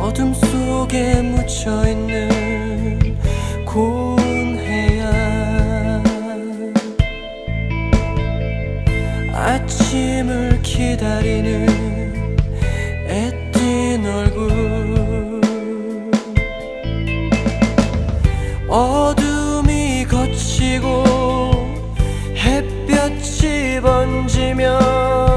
어둠 속에 묻혀있는 고운 해안, 아침을 기다리는 애띤 얼굴, 어둠이 걷히고 햇볕이 번지면